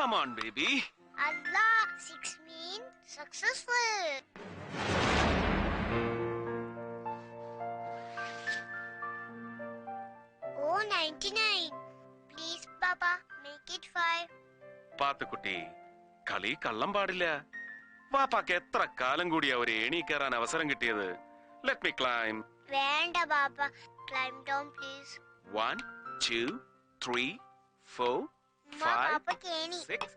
Come on, baby. Allah, 6 means successful. Oh, 99. Please, Papa, make it 5. Pathukutty, കളി കള്ളം പാടില്ല. വാപ്പാക്ക് എത്ര കാലം കൂടിയാ ഒരു ഏണി കയറാൻ അവസരം കിട്ടിയത്? Let me climb. വേണ്ട Papa, climb down please. 1, 2, 3, 4, 5, Papa കേണി. 6.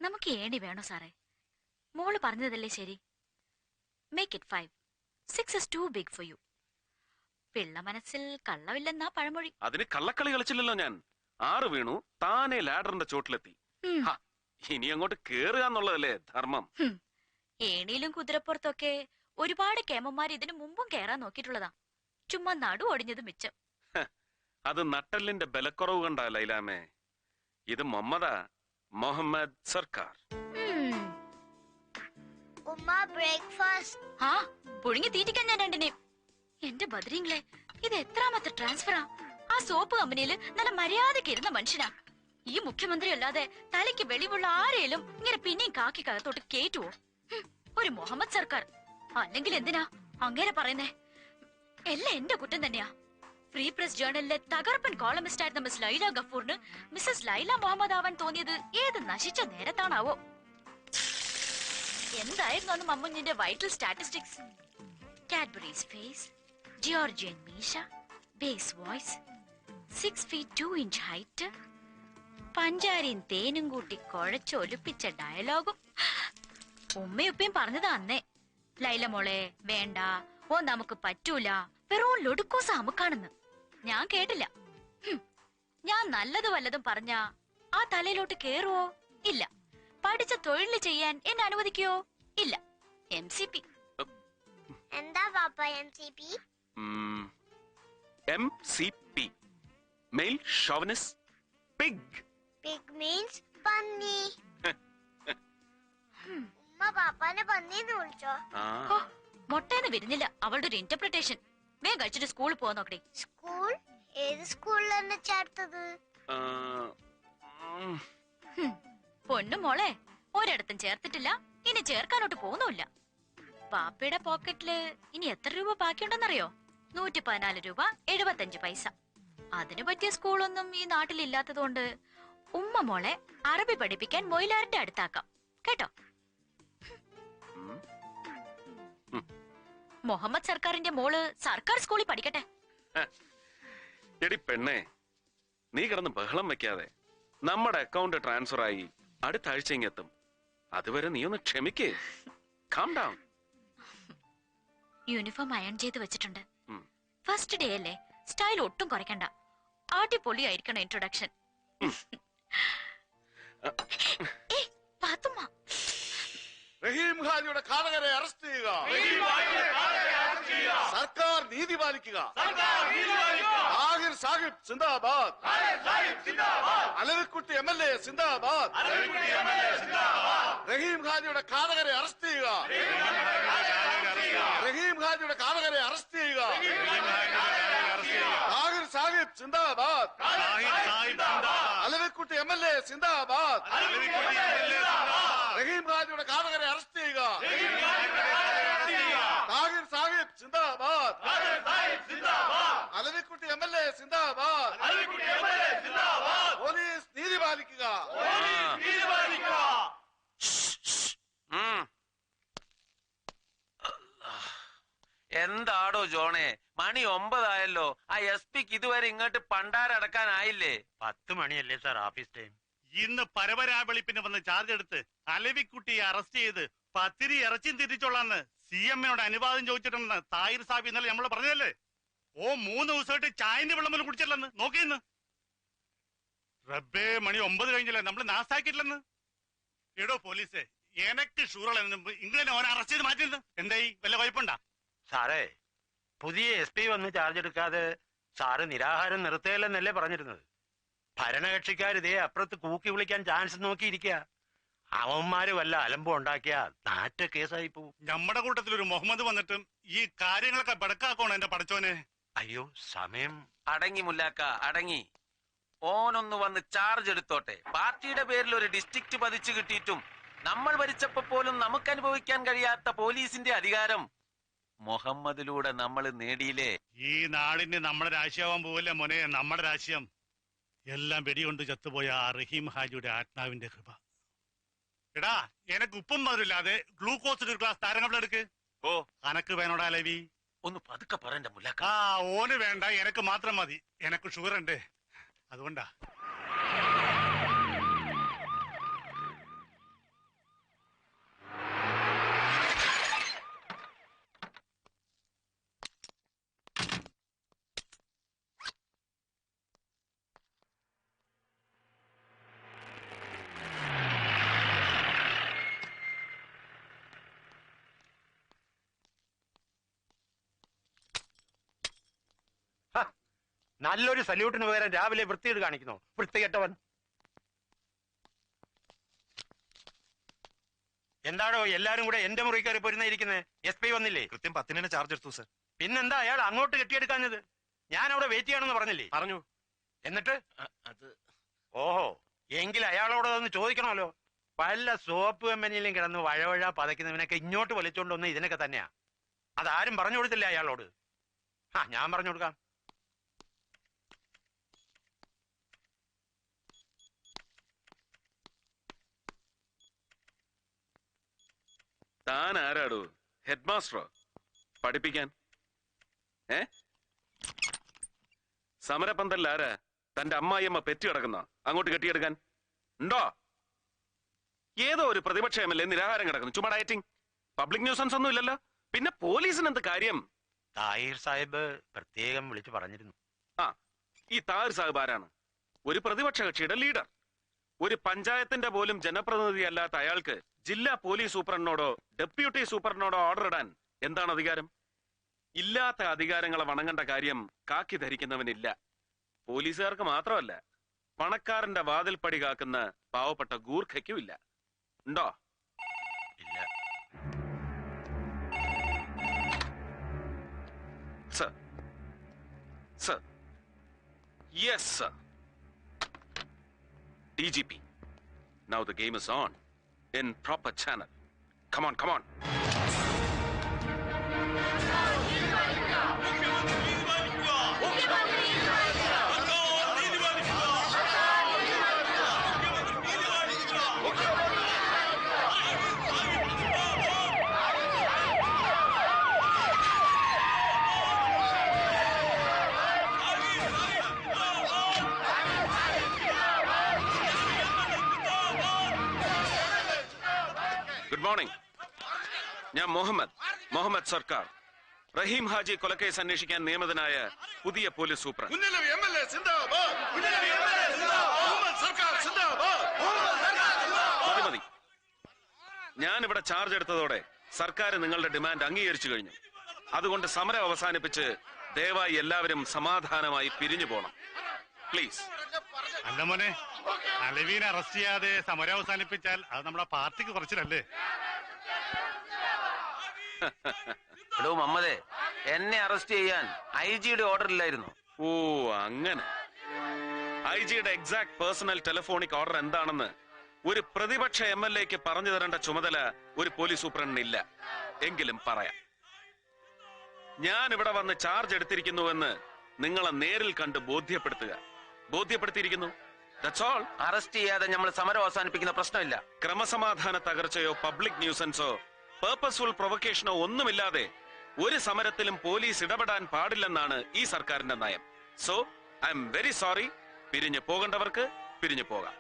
നമുക്ക് ഏണി വേണോ സാറേ? മോള് പറഞ്ഞതല്ലേ ശരി. Make it 5. 6 is too big for you. Pillai മനസ്സിൽ കള്ളമില്ലെന്നാ പഴമൊഴി. അതിന് കള്ളക്കളി കളിച്ചില്ലല്ലോ ഞാൻ. 6 വീണു, താനെ ലാഡറിന്റെ ചോട്ടിലെത്തി. ഇനി അങ്ങോട്ട് കേറുക എന്നുള്ളതല്ലേ ധർമ്മം. ഏണിയിലും കുതിരപ്പുറത്തൊക്കെ ഒരുപാട് കേമന്മാർ ഇതിനു മുമ്പും കേറാൻ നോക്കിയിട്ടുള്ളതാ. ചുമ്മാ നടു ഒടിഞ്ഞത് മിച്ചം. അത് നട്ടലിന്റെ ബലക്കുറവ് കണ്ടാ ലൈലാമേ. ഇത് മുഹമ്മദ് സർക്കാർ. ഉമ്മ ബ്രേക്ക്ഫാസ്റ്റ്. ആ പുഴുങ്ങി തീറ്റിക്കാൻ ഞാൻ രണ്ടിനെയും. എന്റെ ബദ്രീങ്ങളെ, ഇത് എത്രാമത്തെ ട്രാൻസ്ഫറാ? ആ സോപ്പ് കമ്പനിയിൽ നല്ല മര്യാദക്ക് ഇരുന്ന മനുഷ്യനാ. ഈ മുഖ്യമന്ത്രി അല്ലാതെ തലയ്ക്ക് വെളിവുള്ള ആരെയും ഇങ്ങനെ പിന്നെയും കാക്കി കകത്തോട്ട് കേറ്റുവോ? ഒരു മുഹമ്മദ് സർക്കാർ. അല്ലെങ്കിൽ എന്തിനാ അങ്ങനെ പറയുന്നേ? എല്ലാം എന്റെ കുറ്റം തന്നെയാ. ഫ്രീ പ്രസ് ജേർണലിലെ തകർപ്പൻ കോളമിസ്റ്റ് ആയിരുന്ന മിസ് ലൈല ഗഫൂറിന് മിസ്സസ് ലൈല മുഹമ്മദ് ആവാൻ തോന്നിയത് ഏത് നശിച്ച നേരത്താണാവോ? എന്തായിരുന്നു അന്ന് മമ്മുഞ്ഞിന്റെ vital statistics? Cadbury's face, Georgian മീശ, bass voice, 6 feet 2 inch height, പഞ്ചാരിയും തേനും കൂട്ടി കുഴച്ചൊലിപ്പിച്ച ഡയലോഗും. ഉമ്മയുപ്പയും പറഞ്ഞതാ അന്നേ. ലൈല മോളെ വേണ്ട, ഓ നമുക്ക് പറ്റൂല, വെറും ലൊടുക്കോസ അമുക്കാണെന്ന്. ഞാൻ കേട്ടില്ല. ഞാൻ നല്ലത് വല്ലതും പറഞ്ഞ ആ തലയിലോട്ട് കേറുവോ? ഇല്ല. പഠിച്ച തൊഴിൽ ചെയ്യാൻ എന്നെ അനുവദിക്കോ? ഇല്ല. MCP. എന്താ പാപ്പ MCP? MCP, mail chauvinist pig. Pig means പന്നി. ഉമ്മ പാപ്പാനെ പന്നിന്ന് വിളിച്ചോ? മൊട്ടേന്ന് വരുന്നില്ല അവളുടെ ഒരു ഇന്റർപ്രിട്ടേഷൻ. വേഗം കഴിച്ചിട്ട് സ്കൂളിൽ പോവാൻ നോക്കണേ. സ്കൂൾ? ഏത് സ്കൂളിലാണ് ചേർത്തത്? പൊന്നു മോളെ, ഒരിടത്തും ചേർത്തിട്ടില്ല, ഇനി ചേർക്കാനോട്ട് പോകുന്നുമില്ല. പാപ്പയുടെ പോക്കറ്റില് ഇനി എത്ര രൂപ ബാക്കിയുണ്ടെന്നറിയോ? 114 രൂപ 75 പൈസ. അതിനു പറ്റിയ സ്കൂളൊന്നും ഈ നാട്ടിലില്ലാത്തതുകൊണ്ട് ഉമ്മ മോളെ അറബി പഠിപ്പിക്കാൻ മൊയിലാറിന്റെ അടുത്താക്കാം കേട്ടോ. മുഹമ്മദ് സർക്കാരിന്റെ മോള് സർക്കാർ സ്കൂളിൽ പഠിക്കട്ടെ. എടി പെണ്ണേ, നീ കിടന്ന് ബഹളം വെക്കാതെ. നമ്മുടെ അക്കൗണ്ട് ട്രാൻസ്ഫർ ആയി അടുത്ത ആഴ്ച ഇങ്ങെത്തും. അതുവരെ നീ ഒന്ന് ക്ഷമിക്കേ. Calm down. യൂണിഫോം അയൺ ചെയ്ത് വെച്ചിട്ടുണ്ട്. ഫസ്റ്റ് ഡേ അല്ലേ, സ്റ്റൈൽ ഒട്ടും കുറയ്ക്കണ്ട. അടിപൊളിയായിരിക്കണം ഇൻട്രൊഡക്ഷൻ. റഹീം ഖാനിയുടെ ഘാതകരെ അറസ്റ്റ് ചെയ്യുക. സർക്കാർ നീതി പാലിക്കുക. ആഹിർ സാഹിബ് സിന്ദാബാദ്. അലവിക്കുട്ടി MLA സിന്ദാബാദ്. റഹീം ഖാനിയുടെ ഘാതകരെ അറസ്റ്റ് ചെയ്യുക. റഹീം ഖാനിയുടെ ഘാതകരെ അറസ്റ്റ് ചെയ്യുക. ആഹിർ സാഹിബ് സിന്ദാബാദ്. അലവിക്കുട്ടി MLA സിന്ദാബാദ്. റഹീം ഖാനിയുടെ ഘാതകരെ അറസ്റ്റ് ചെയ്യുക. താഹിർ സാഹിബ് സിന്ദാബാദ്. അലവിക്കുട്ടി MLA സിന്ദാബാദ്. പോലീസ് നീതി പാലിക്കുക. എന്താടോ ജോണേ, മണി 9 ആയല്ലോ. ആ SP-ക്ക് ഇതുവരെ ഇങ്ങോട്ട് പണ്ടാരടക്കാനായില്ലേ? 10 മണിയല്ലേ സാർ ഓഫീസ് ടൈം. ഇന്ന് പരപരാവെളിപ്പിന് വന്ന് ചാർജ് എടുത്ത് അലവിക്കുട്ടിയെ അറസ്റ്റ് ചെയ്ത് പത്തിരി ഇറച്ചിയും തിരിച്ചോളാന്ന് CMയോട് അനുവാദം ചോദിച്ചിട്ടുണ്ടെന്ന് താഹിർ സാഹിബ് ഇന്നലെ നമ്മള് പറഞ്ഞതല്ലേ? ഓ 3 ദിവസമായിട്ട് ചായന്റെ വെള്ളം പോലും കുടിച്ചില്ലെന്ന് നോക്കിയെന്ന്. റബ്ബേ, മണി 9 കഴിഞ്ഞില്ല, നമ്മള് നാസാക്കിയിട്ടില്ലെന്ന്. എടോ പോലീസേ, എനക്ക് ഷൂറുള്ള ഇങ്ങനെ ഓനെ അറസ്റ്റ് ചെയ്ത് മാറ്റിയെന്ന്. എന്തായി, വല്ല കുഴപ്പമുണ്ടാ? സാറേ, പുതിയ SP വന്ന് ചാർജ് എടുക്കാതെ സാറ് നിരാഹാരം നിർത്തുകയല്ലെന്നല്ലേ പറഞ്ഞിരുന്നത്? ഭരണകക്ഷിക്കാരിതേ അപ്പുറത്ത് കൂക്കി വിളിക്കാൻ ചാൻസ് നോക്കിയിരിക്കുക. അവന്മാര് വല്ല അലമ്പം ഉണ്ടാക്കിയ നാറ്റ കേസായി പോവും. നമ്മുടെ കൂട്ടത്തിലൊരു മുഹമ്മദ് വന്നിട്ടും ഈ കാര്യങ്ങളൊക്കെ ബടക്കാക്കോണം എന്റെ പടച്ചോനെ. അയ്യോ സമയം. അടങ്ങി മുല്ലാക്ക അടങ്ങി. ഓനൊന്ന് വന്ന് ചാർജ് എടുത്തോട്ടെ. പാർട്ടിയുടെ പേരിൽ ഒരു ഡിസ്ട്രിക്ട് പതിച്ചു കിട്ടിയിട്ടും നമ്മൾ ഭരിച്ചപ്പോ പോലും നമുക്ക് അനുഭവിക്കാൻ കഴിയാത്ത പോലീസിന്റെ അധികാരം മുഹമ്മദിലൂടെ നമ്മൾ നേടിയില്ലേ. ഈ നാടിന് നമ്മുടെ രാശിയാവാൻ പോവില്ല മോനെ, നമ്മുടെ രാശിയം. എല്ലാം വെടികൊണ്ട് ചത്തുപോയ ആ റഹീം ഹാജിയുടെ ആത്മാവിന്റെ കൃപ. എടാ എനക്ക് ഉപ്പും മധുരില്ലാതെ ഗ്ലൂക്കോസ് ഒരു ഗ്ലാസ് താരങ്ങളെടുക്ക്. ഓ അനക്ക് വേണോടാ ലവി? ഒന്ന് പതുക്കെ പറയണ്ട മുല്ലാക്ക. ആ ഓന് വേണ്ട, എനക്ക് മാത്രം മതി. എനക്ക് ഷുഗർ ഉണ്ട്, അതുകൊണ്ടാ. നല്ലൊരു സല്യൂട്ടിന് പകരം രാവിലെ വൃത്തിയോട് കാണിക്കുന്നു, വൃത്തികെട്ടവൻ. എന്താണോ എല്ലാരും കൂടെ എന്റെ മുറി കയറി പോരുന്നിരിക്കുന്നത്? SP വന്നില്ലേ? കൃത്യം 10 ചാർജ് എടുത്തു സർ. പിന്നെന്താ അയാൾ അങ്ങോട്ട് കെട്ടിയെടുക്കാഞ്ഞത്? ഞാൻ അവിടെ വെയിറ്റ് ചെയ്യണമെന്ന് പറഞ്ഞില്ലേ? പറഞ്ഞു. എന്നിട്ട് അത് ഓഹോ, എങ്കിൽ അയാളോട് അതൊന്ന് ചോദിക്കണമല്ലോ. പല സോപ്പ് കമ്പനിയിലും കിടന്ന് വഴവഴ പതയ്ക്കുന്നവനൊക്കെ ഇങ്ങോട്ട് വലിച്ചോണ്ട് വന്ന് ഇതിനൊക്കെ തന്നെയാ. അതാരും പറഞ്ഞു കൊടുത്തില്ല അയാളോട്. ഞാൻ പറഞ്ഞു കൊടുക്കാം. താൻ ആരാടോ? ഹെഡ് മാസ്റ്ററോ? പഠിപ്പിക്കാൻ? സമരപന്തലിൽ ആരാ? തന്റെ അമ്മായിയമ്മ പെറ്റി കിടക്കുന്ന അങ്ങോട്ട് കെട്ടിയെടുക്കാൻ ഉണ്ടോ? ഏതോ ഒരു പ്രതിപക്ഷ MLA നിരാഹാരം കിടക്കുന്നു, ചുമ്മാ ഡയറ്റിംഗ്. പബ്ലിക് ന്യൂസൻസ് ഒന്നും ഇല്ലല്ലോ, പിന്നെ പോലീസിന് എന്ത് കാര്യം? താഹിർ സാഹിബ് പ്രത്യേകം വിളിച്ചു പറഞ്ഞിരുന്നു. ഈ താഹിർ സാഹിബ് ആരാണ്? ഒരു പ്രതിപക്ഷ കക്ഷിയുടെ ലീഡർ. ഒരു പഞ്ചായത്തിന്റെ പോലും ജനപ്രതിനിധി അല്ലാത്ത അയാൾക്ക് ജില്ലാ പോലീസ് സൂപ്രണ്ടിനോടോ ഡെപ്യൂട്ടി സൂപ്രണ്ടിനോടോ ഓർഡർ ഇടാൻ എന്താണ് അധികാരം? ഇല്ലാത്ത അധികാരങ്ങളെ വണങ്ങേണ്ട കാര്യം കാക്കി ധരിക്കുന്നവനില്ല. പോലീസുകാർക്ക് മാത്രമല്ല, പണക്കാരന്റെ വാതിൽപ്പടി കാക്കുന്ന പാവപ്പെട്ട ഗൂർഖയ്ക്കും ഇല്ല. ഉണ്ടോ? ഇല്ല. Sir, sir, yes sir. DGP, now the game is on in proper channel. Come on, come on. Good morning. ഞാൻ മുഹമ്മദ് സർക്കാർ, റഹീം ഹാജി കൊലക്കേസ് അന്വേഷിക്കാൻ നിയമിതനായ പുതിയ പോലീസ് സൂപ്രണ്ട്. മതി. ഞാൻ ഇവിടെ ചാർജ് എടുത്തതോടെ സർക്കാർ നിങ്ങളുടെ ഡിമാൻഡ് അംഗീകരിച്ചു കഴിഞ്ഞു. അതുകൊണ്ട് സമരം അവസാനിപ്പിച്ച് ദയവായി എല്ലാവരും സമാധാനമായി പിരിഞ്ഞു പോണം, പ്ലീസ്. അല്ല മോനെ, അലവീനെ അറസ്റ്റ് ചെയ്യാതെ സമരം അവസാനിപ്പിച്ചാൽ അത് നമ്മുടെ പാർട്ടിക്ക് കുറച്ചിലല്ലേ? എടോ മമ്മദേ, എന്നെ അറസ്റ്റ് ചെയ്യാൻ IG-യുടെ ഓർഡർ ഇല്ലായിരുന്നു. ഓ അങ്ങനെ. IG-യുടെ എക്സാക്ട് പേഴ്സണൽ ടെലിഫോണിക് ഓർഡർ എന്താണെന്ന് ഒരു പ്രതിപക്ഷ MLA-ക്ക് പറഞ്ഞു തരേണ്ട ചുമതല ഒരു പോലീസ് സൂപ്രണ്ടിനില്ല. എങ്കിലും പറയാം. ഞാൻ ഇവിടെ വന്ന് ചാർജ് എടുത്തിരിക്കുന്നുവെന്ന് നിങ്ങളെ നേരിൽ കണ്ട് ബോധ്യപ്പെടുത്തിയിരിക്കുന്നു. That's all. അറസ്റ്റ് ചെയ്യാതെ നമ്മൾ സമരം അവസാനിപ്പിക്കുന്ന പ്രശ്നമില്ല. ക്രമസമാധാന തകർച്ചയോ പബ്ലിക് ന്യൂസൻസോ പേർപ്പസ്ഫുൾ പ്രൊവക്കേഷനോ ഒന്നുമില്ലാതെ ഒരു സമരത്തിലും പോലീസ് ഇടപെടാൻ പാടില്ലെന്നാണ് ഈ സർക്കാരിന്റെ നയം. So I am very sorry. പിരിഞ്ഞു പോകേണ്ടവർക്ക് പിരിഞ്ഞു പോകാം.